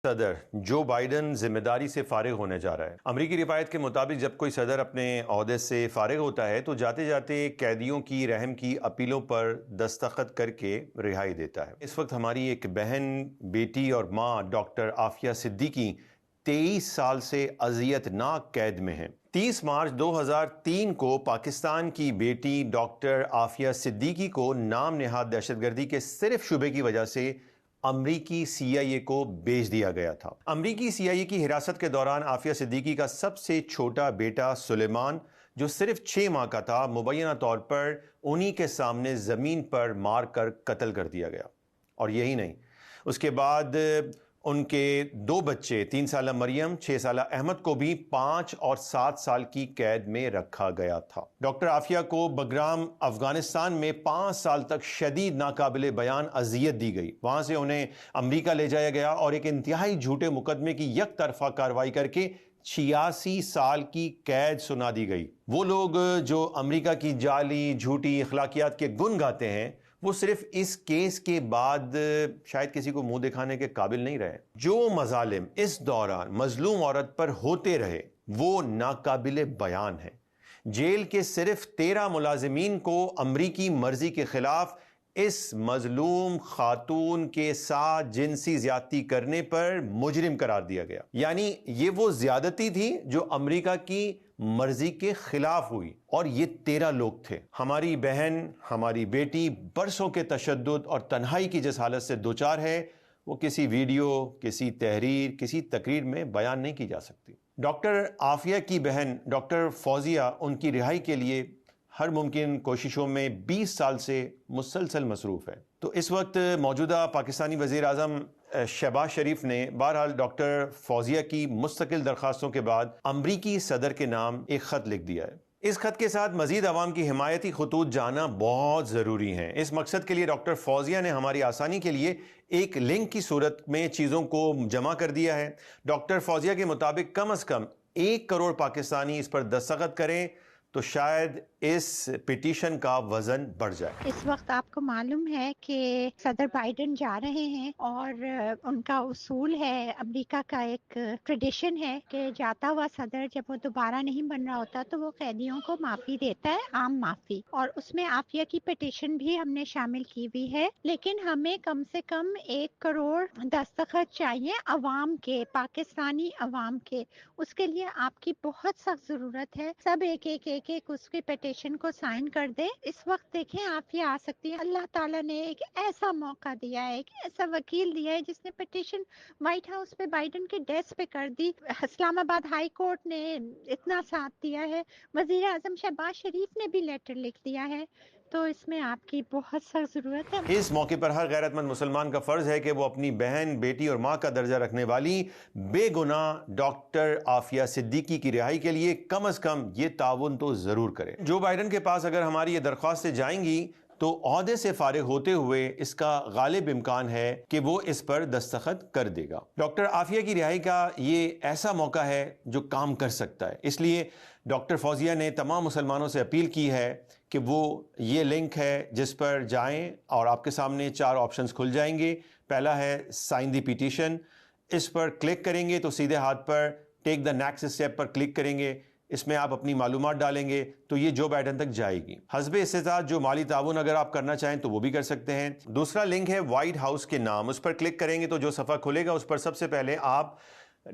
صدر Joe Biden ذمہ داری سے فارغ ہونے جا رہا ہے۔ امریکی روایت کے مطابق جب کوئی صدر اپنے عہدے سے فارغ ہوتا ہے تو جاتے جاتے قیدیوں کی رحم کی اپیلوں پر دستخط کر کے رہائی دیتا ہے۔ اس وقت ہماری ایک بہن، بیٹی اور ماں ڈاکٹر عافیہ صدیقی 23 سال سے اذیت ناک قید میں ہیں۔ 30 مارچ 2003 کو پاکستان کی بیٹی ڈاکٹر عافیہ صدیقی کو نام نہاد دہشت گردی کے صرف شبے کی وجہ سے امریکی CIA کو بھیج دیا گیا تھا۔ امریکی CIA کی حراست کے دوران عافیہ صدیقی کا سب سے چھوٹا بیٹا سلیمان، جو صرف 6 ماہ کا تھا، مبینہ طور پر انہی کے سامنے زمین پر مار کر قتل کر دیا گیا۔ اور یہی نہیں، اس کے بعد ان کے 2 بچے 3 سالہ مریم، 6 سالہ احمد کو بھی 5 اور 7 سال کی قید میں رکھا گیا تھا۔ ڈاکٹر عافیہ کو بگرام افغانستان میں 5 سال تک شدید ناقابل بیان اذیت دی گئی۔ وہاں سے انہیں امریکہ لے جایا گیا اور ایک انتہائی جھوٹے مقدمے کی یک طرفہ کارروائی کر کے 86 سال کی قید سنا دی گئی۔ وہ لوگ جو امریکہ کی جعلی جھوٹی اخلاقیات کے گن گاتے ہیں، وہ صرف اس کیس کے بعد شاید کسی کو منہ دکھانے کے قابل نہیں رہے۔ جو مظالم اس دوران مظلوم عورت پر ہوتے رہے وہ ناقابل بیان ہیں۔ جیل کے صرف 13 ملازمین کو امریکی مرضی کے خلاف اس مظلوم خاتون کے ساتھ جنسی زیادتی کرنے پر مجرم قرار دیا گیا۔ یعنی یہ وہ زیادتی تھی جو امریکہ کی مرضی کے خلاف ہوئی، اور یہ 13 لوگ تھے۔ ہماری بہن، ہماری بیٹی برسوں کے تشدد اور تنہائی کی جس حالت سے دوچار ہے، وہ کسی ویڈیو، کسی تحریر، کسی تقریر میں بیان نہیں کی جا سکتی۔ ڈاکٹر عافیہ کی بہن ڈاکٹر فوزیہ ان کی رہائی کے لیے ہر ممکن کوششوں میں 20 سال سے مسلسل مصروف ہے۔ تو اس وقت موجودہ پاکستانی وزیر اعظم شہباز شریف نے بہرحال ڈاکٹر فوزیہ کی مستقل درخواستوں کے بعد امریکی صدر کے نام ایک خط لکھ دیا ہے۔ اس خط کے ساتھ مزید عوام کی حمایتی خطوط جانا بہت ضروری ہیں۔ اس مقصد کے لیے ڈاکٹر فوزیہ نے ہماری آسانی کے لیے ایک لنک کی صورت میں چیزوں کو جمع کر دیا ہے۔ ڈاکٹر فوزیہ کے مطابق کم از کم 1 کروڑ پاکستانی اس پر دستخط کریں تو شاید اس پٹیشن کا وزن بڑھ جائے۔ اس وقت آپ کو معلوم ہے کہ صدر بائیڈن جا رہے ہیں، اور ان کا اصول ہے، امریکہ کا ایک ٹریڈیشن ہے کہ جاتا ہوا صدر جب وہ دوبارہ نہیں بن رہا ہوتا تو وہ قیدیوں کو معافی دیتا ہے، عام معافی، اور اس میں عافیہ کی پٹیشن بھی ہم نے شامل کی ہوئی ہے۔ لیکن ہمیں کم سے کم 1 کروڑ دستخط چاہیے عوام کے، پاکستانی عوام کے۔ اس کے لیے آپ کی بہت سخت ضرورت ہے۔ سب ایک اس کی پٹیشن کو سائن کر دے۔ اس وقت دیکھیں عافیہ آ سکتی ہے۔ اللہ تعالیٰ نے ایک ایسا موقع دیا ہے، ایک ایسا وکیل دیا ہے جس نے پٹیشن وائٹ ہاؤس پہ بائیڈن کے ڈیسک پہ کر دی۔ اسلام آباد ہائی کورٹ نے اتنا ساتھ دیا ہے، وزیر اعظم شہباز شریف نے بھی لیٹر لکھ دیا ہے، تو اس میں آپ کی بہت سخت ضرورت ہے۔ اس موقع پر ہر غیرت مند مسلمان کا فرض ہے کہ وہ اپنی بہن، بیٹی اور ماں کا درجہ رکھنے والی بے گناہ ڈاکٹر عافیہ صدیقی کی رہائی کے لیے کم از کم یہ تعاون تو ضرور کرے۔ جو بائیڈن کے پاس اگر ہماری یہ درخواستیں جائیں گی تو عہدے سے فارغ ہوتے ہوئے اس کا غالب امکان ہے کہ وہ اس پر دستخط کر دے گا۔ ڈاکٹر عافیہ کی رہائی کا یہ ایسا موقع ہے جو کام کر سکتا ہے۔ اس لیے ڈاکٹر فوزیہ نے تمام مسلمانوں سے اپیل کی ہے کہ وہ یہ لنک ہے جس پر جائیں اور آپ کے سامنے 4 آپشنز کھل جائیں گے۔ پہلا ہے سائن دی پیٹیشن، اس پر کلک کریں گے تو سیدھے ہاتھ پر ٹیک دا نیکسٹ اسٹیپ پر کلک کریں گے۔ اس میں آپ اپنی معلومات ڈالیں گے تو یہ جو بائیڈن تک جائے گی۔ حسب استطاعت جو مالی تعاون اگر آپ کرنا چاہیں تو وہ بھی کر سکتے ہیں۔ دوسرا لنک ہے وائٹ ہاؤس کے نام، اس پر کلک کریں گے تو جو صفحہ کھلے گا اس پر سب سے پہلے آپ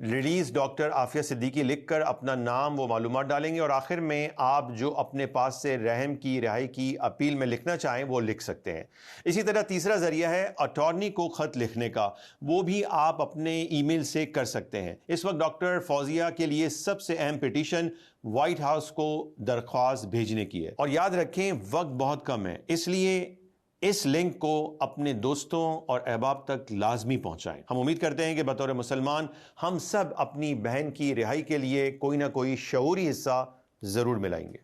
ریلیز ڈاکٹر عافیہ صدیقی لکھ کر اپنا نام، وہ معلومات ڈالیں گے، اور آخر میں آپ جو اپنے پاس سے رحم کی رہائی کی اپیل میں لکھنا چاہیں وہ لکھ سکتے ہیں۔ اسی طرح تیسرا ذریعہ ہے اٹارنی کو خط لکھنے کا، وہ بھی آپ اپنے ای میل سے کر سکتے ہیں۔ اس وقت ڈاکٹر فوزیہ کے لیے سب سے اہم پٹیشن وائٹ ہاؤس کو درخواست بھیجنے کی ہے، اور یاد رکھیں وقت بہت کم ہے، اس لیے اس لنک کو اپنے دوستوں اور احباب تک لازمی پہنچائیں۔ ہم امید کرتے ہیں کہ بطور مسلمان ہم سب اپنی بہن کی رہائی کے لیے کوئی نہ کوئی شعوری حصہ ضرور ملائیں گے۔